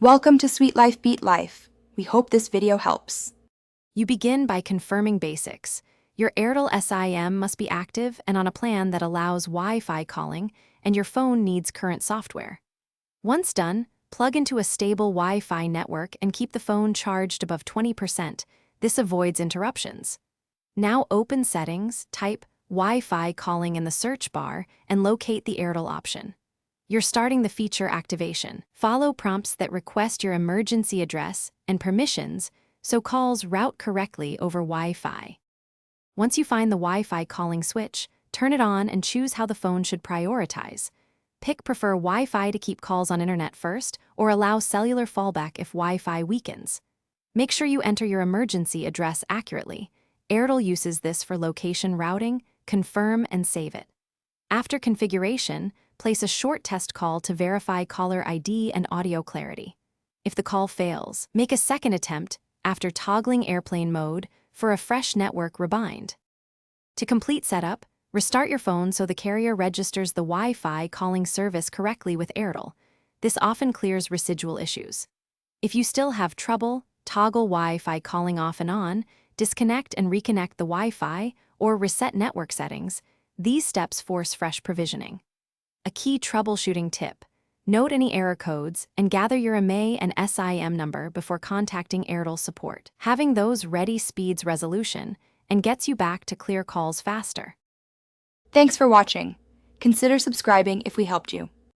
Welcome to Sweet Life Beat Life. We hope this video helps. You begin by confirming basics. Your Airtel SIM must be active and on a plan that allows Wi-Fi calling, and your phone needs current software. Once done, plug into a stable Wi-Fi network and keep the phone charged above 20%. This avoids interruptions. Now open Settings, type Wi-Fi calling in the search bar, and locate the Airtel option. You're starting the feature activation. Follow prompts that request your emergency address and permissions so calls route correctly over Wi-Fi. Once you find the Wi-Fi calling switch, turn it on and choose how the phone should prioritize. Pick Prefer Wi-Fi to keep calls on internet first, or allow cellular fallback if Wi-Fi weakens. Make sure you enter your emergency address accurately. Airtel uses this for location routing. Confirm and save it. After configuration, place a short test call to verify caller ID and audio clarity. If the call fails, make a second attempt after toggling airplane mode for a fresh network rebind. To complete setup, restart your phone so the carrier registers the Wi-Fi calling service correctly with Airtel. This often clears residual issues. If you still have trouble, toggle Wi-Fi calling off and on, disconnect and reconnect the Wi-Fi, or reset network settings. These steps force fresh provisioning. A key troubleshooting tip: note any error codes and gather your IMEI and SIM number before contacting Airtel support. Having those ready speeds resolution and gets you back to clear calls faster. Thanks for watching. Consider subscribing if we helped you.